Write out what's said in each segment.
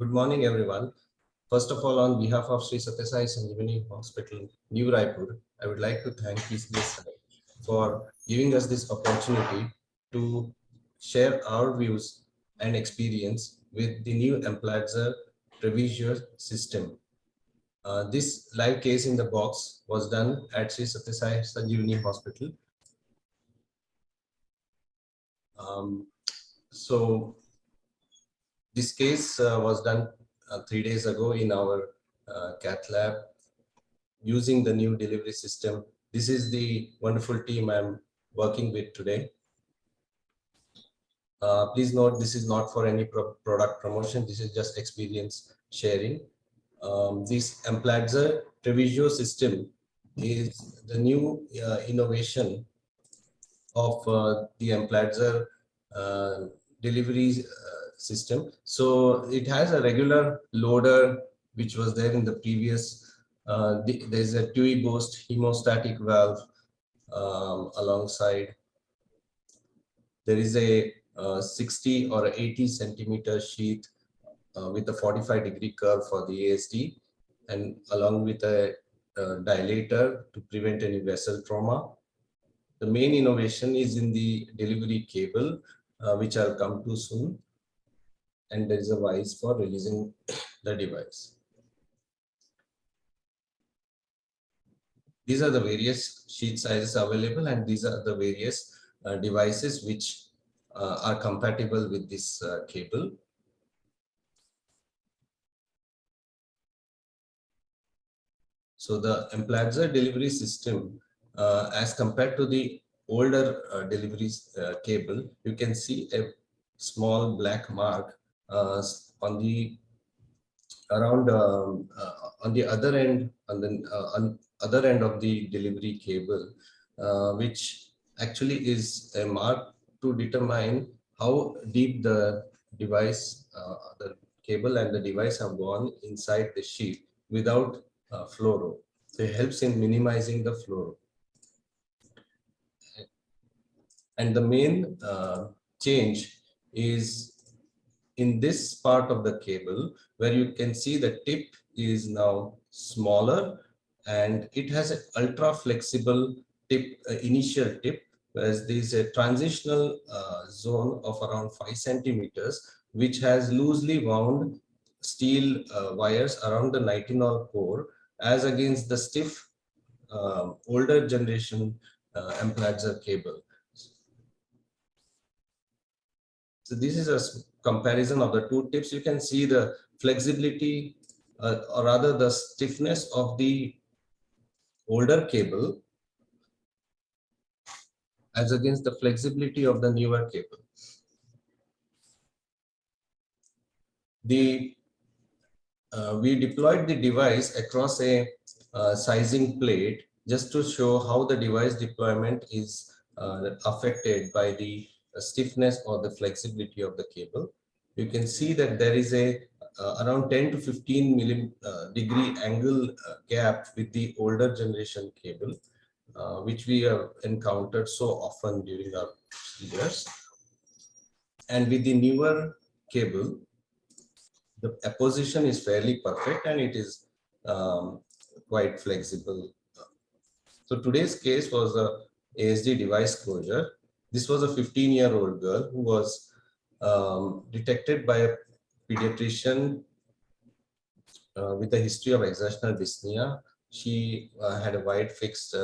Good morning, everyone. First of all, on behalf of Sri Sathya Sai Sanjeevani Hospital, New Raipur, I would like to thank PCSI for giving us this opportunity to share our views and experience with the new Amplatzer Previsure system. This live case in the box was done at Sri Sathya Sai Sanjeevani Hospital. So this case was done 3 days ago in our cath lab using the new delivery system. This is the wonderful team I'm working with today. Please note, this is not for any product promotion. This is just experience sharing. This Amplatzer Previsio system is the new innovation of the Amplatzer delivery system. So it has a regular loader, which was there in the previous. There's a TUI Boost hemostatic valve alongside. There is a 60 or 80 centimeter sheath with a 45-degree curve for the ASD, and along with a dilator to prevent any vessel trauma. The main innovation is in the delivery cable, which I'll come to soon. And there is a vise for releasing the device. These are the various sheet sizes available, and these are the various devices which are compatible with this cable. So the Amplatzer delivery system, as compared to the older delivery cable, you can see a small black mark on the around on the other end, on other end of the delivery cable, which actually is a mark to determine how deep the device, the cable and the device have gone inside the sheet without fluoro. So it helps in minimizing the fluoro. And the main change is in this part of the cable, where you can see the tip is now smaller, and it has an ultra flexible tip, initial tip, whereas there is a transitional zone of around 5 centimeters, which has loosely wound steel wires around the nitinol core, as against the stiff older generation Amplatzer cable. So this is a comparison of the two tips. You can see the flexibility, or rather the stiffness of the older cable as against the flexibility of the newer cable. We deployed the device across a sizing plate just to show how the device deployment is affected by the stiffness or the flexibility of the cable. You can see that there is a around 10 to 15 degree angle gap with the older generation cable, which we have encountered so often during our years. And with the newer cable, the apposition is fairly perfect, and it is quite flexible. So today's case was a ASD device closure. This was a 15-year-old girl who was detected by a pediatrician with a history of exertional dyspnea. She had a wide fixed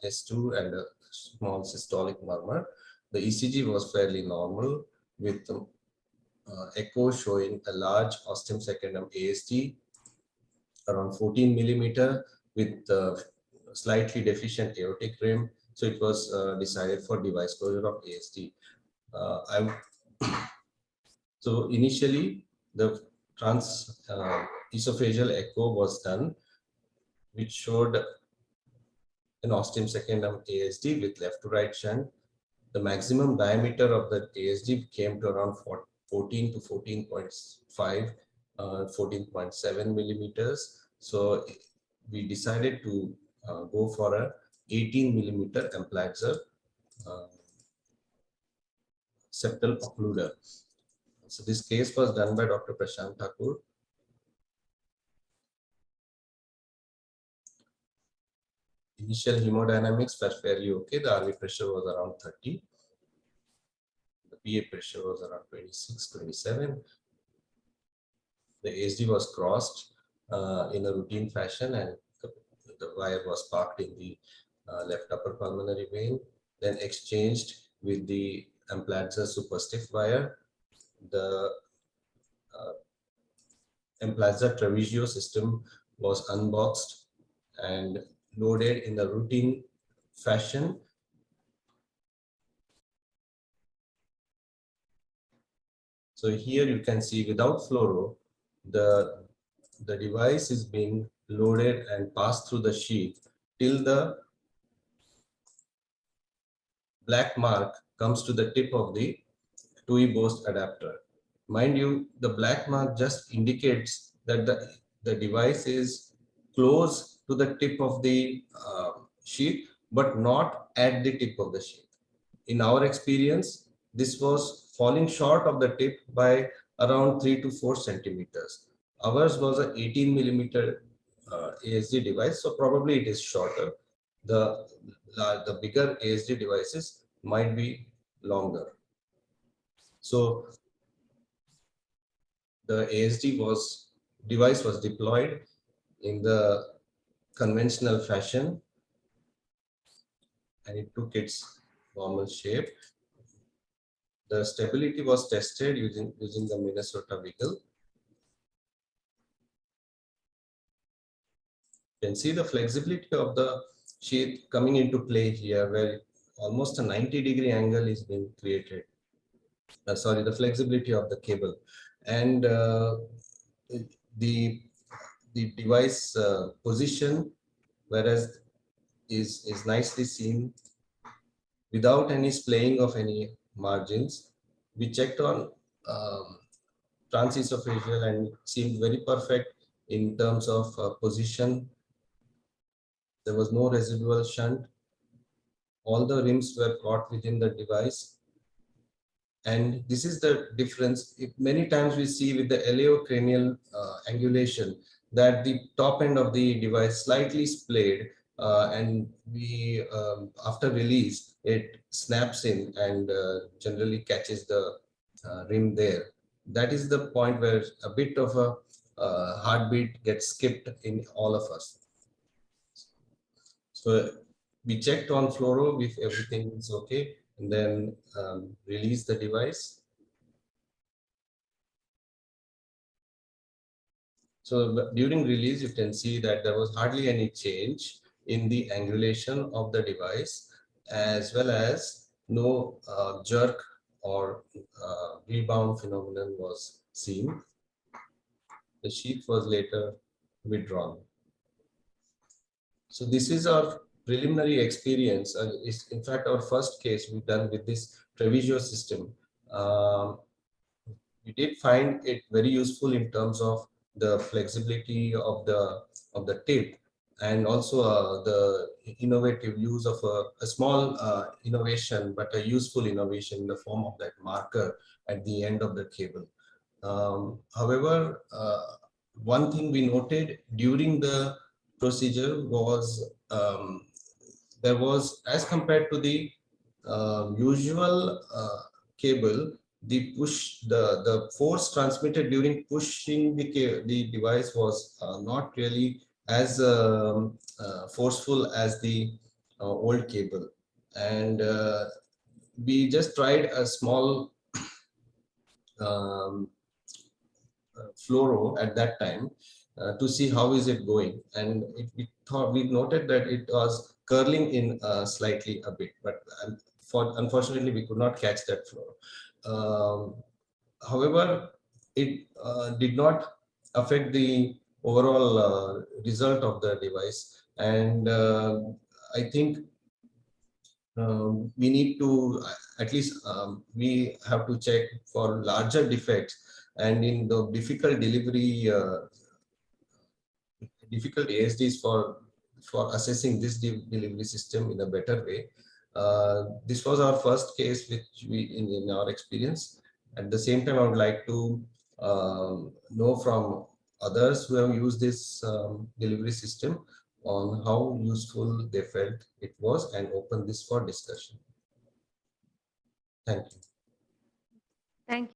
S2 and a small systolic murmur. The ECG was fairly normal, with echo showing a large ostium secundum ASD around 14 millimeter with slightly deficient aortic rim. So it was decided for device closure of ASD. So initially, the esophageal echo was done, which showed an ostium secundum ASD with left to right shunt. The maximum diameter of the ASD came to around 14 to 14.5, 14.7 millimeters. So we decided to go for a 18 millimeter Amplatzer septal occluder. So this case was done by Dr. Prashant Thakur. Initial hemodynamics were fairly okay. The RV pressure was around 30. The PA pressure was around 26, 27. The ASD was crossed in a routine fashion, and the wire was parked in the left upper pulmonary vein, then exchanged with the Amplatzer superstiff wire. The Amplatzer Trevizio system was unboxed and loaded in a routine fashion. So here you can see without fluoro, the device is being loaded and passed through the sheath till the black mark comes to the tip of the TUI Boost adapter. Mind you, the black mark just indicates that the device is close to the tip of the sheath, but not at the tip of the sheath. In our experience, this was falling short of the tip by around 3 to 4 centimeters. Ours was an 18 millimeter ASD device, so probably it is shorter. The bigger ASD devices might be longer. So the ASD device was deployed in the conventional fashion, and it took its normal shape. The stability was tested using the Minnesota Wiggle. You can see the flexibility of the sheath coming into play here, where almost a 90-degree angle is being created. Sorry, the flexibility of the cable, and the device position, whereas is nicely seen without any splaying of any margins. We checked on transesophageal and it seemed very perfect in terms of position. There was no residual shunt. All the rims were caught within the device. And this is the difference. Many times we see with the eleocranial angulation that the top end of the device slightly splayed, and we after release it snaps in and generally catches the rim there. That is the point where a bit of a heartbeat gets skipped in all of us. So we checked on fluoro if everything is okay, and then release the device. So during release, you can see that there was hardly any change in the angulation of the device, as well as no jerk or rebound phenomenon was seen. The sheath was later withdrawn. So this is our preliminary experience. It's in fact our first case we've done with this Trevizio system. We did find it very useful in terms of the flexibility of the tip, and also the innovative use of a small innovation, but a useful innovation in the form of that marker at the end of the cable. However, one thing we noted during the procedure was there was, as compared to the usual cable, the force transmitted during pushing the device was not really as forceful as the old cable, and we just tried a small um, fluoro at that time to see how is it going, and we noted that it was curling in slightly a bit, but unfortunately we could not catch that fluoro. However, it did not affect the overall result of the device, and I think we need to at least we have to check for larger defects, and in the difficult delivery difficult ASDs for assessing this delivery system in a better way. This was our first case which we in our experience, At the same time, I would like to know from others who have used this delivery system on how useful they felt it was, and open this for discussion. Thank you.